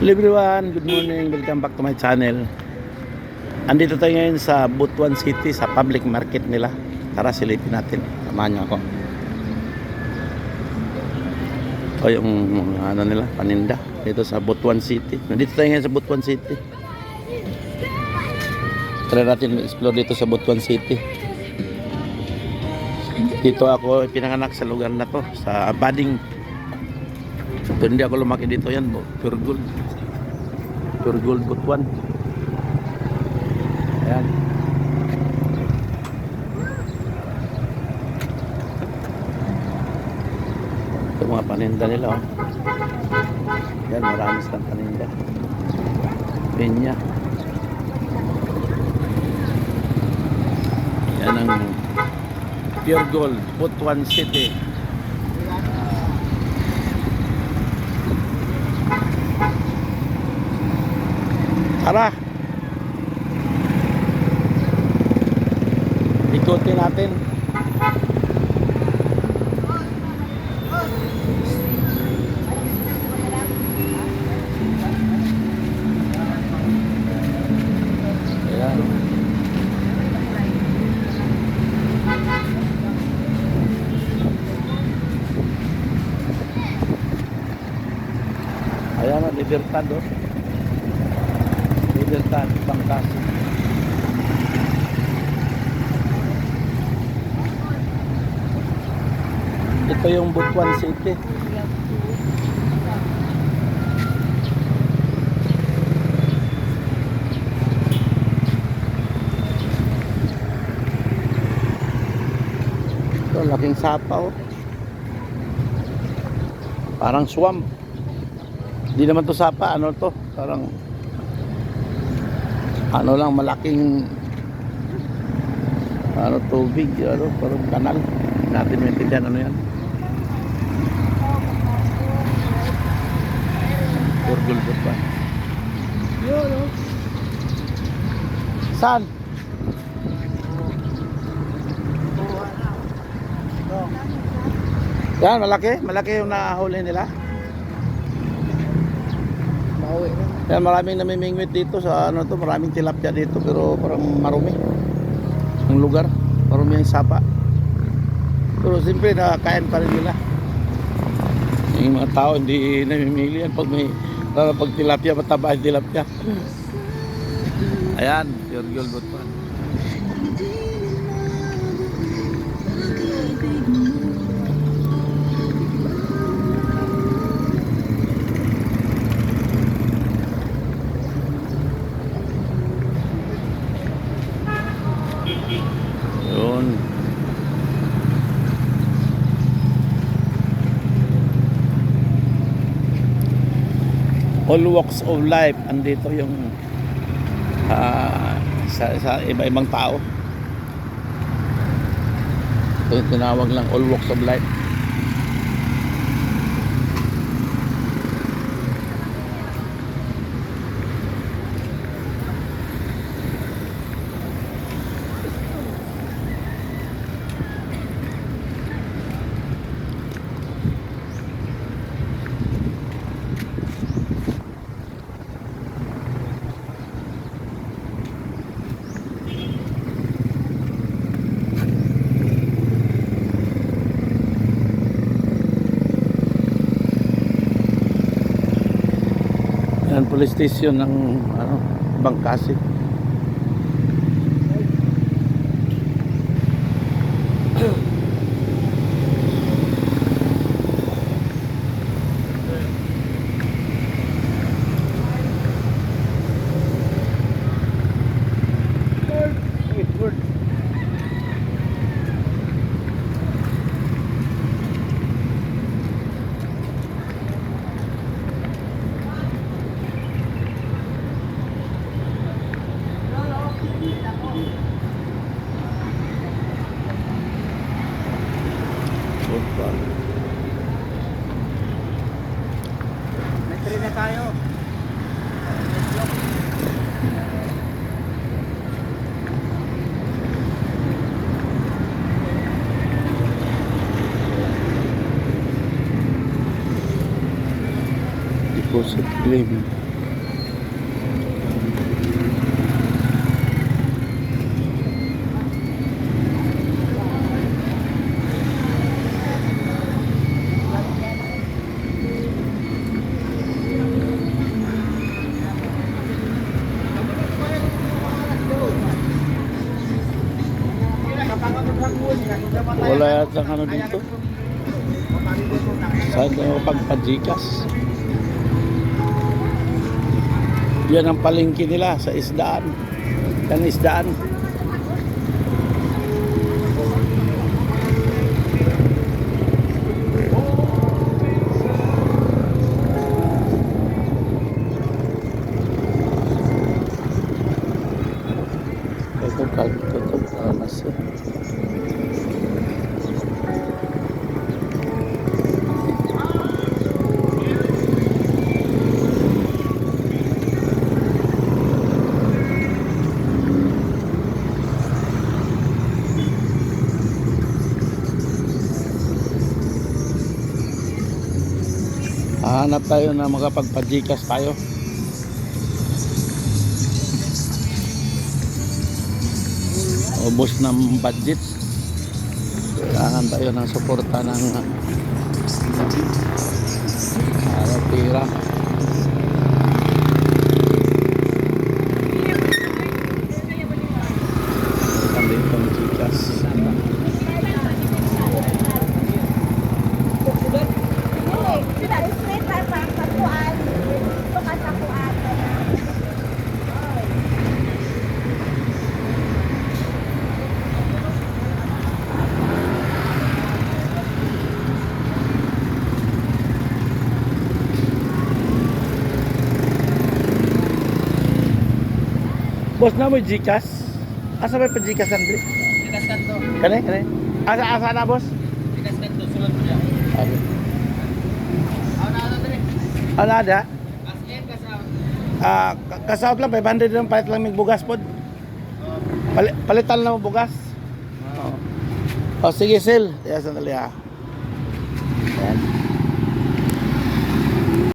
Hello everyone, good morning, welcome back to my channel. Andito tayo ngayon sa Butuan City, sa public market nila. Tara silipin natin, samahan niyo ako. O yung ano nila, paninda dito sa Butuan City. Nandito tayo ngayon sa Butuan City. Tara natin explore dito sa Butuan City. Dito ako pinanganak sa lugar na to, sa Bading. Ito, hindi ako lumaki dito, yan pure gold Butuan. Ayan. Ito mga paninda nila, oh. Yan, marami silang paninda. Pinya. Yan ang pure gold Butuan City. Tara, ikutin natin. Ayan. Ayan ang Libertad, oh. Libertad, Bangkasi. Ito yung Butuan City. Ito, laking sapa, oh. Parang swamp. Hindi naman to sapa, ano to? Parang ano lang, malaking ano, tubig, ano, parang kanal. Natin maintindihan ano yan. Purgulbot pa. Saan? Yan, malaki yung nahuli nila. Yan, maraming namimingwit dito sa ano to, maraming tilapia dito, pero parang marumi ang lugar, marumi ang sapa. Pero siyempre nakakain pa rin nila. Yung mga tao hindi namimili yan pag tilapia, mataba yung tilapia. Ayan, pure gold Butuan. Yun. All walks of life, andito yung sa iba-ibang tao. Ito yung tinawag lang all walks of life. Yan, police station ng ano, Bangkasi. May train na tayo. Deposit claim. ng ano dito. Saan na pagpajikas. Yan ang palengke nila sa isdaan. Yan isdaan. Tutup alas. Hanap tayo na makapagpajikas tayo. Ubos ng budget. Kailangan tayo ng suporta ng pira. Dito ang chikas. Boss na mo Gcash? Asa may pa-Gcash Andre? Tikas kanto. Kani? Asa na boss? Tikas kanto. Sulod mo dyan. Okay. Ano dali? Ano ada? As in, kasaw. Kasawag lang 500 lang palit lang mig bugas pod. Palitan lang mo bugas. Oh, sige sel. Kaya sandali ha. Yan.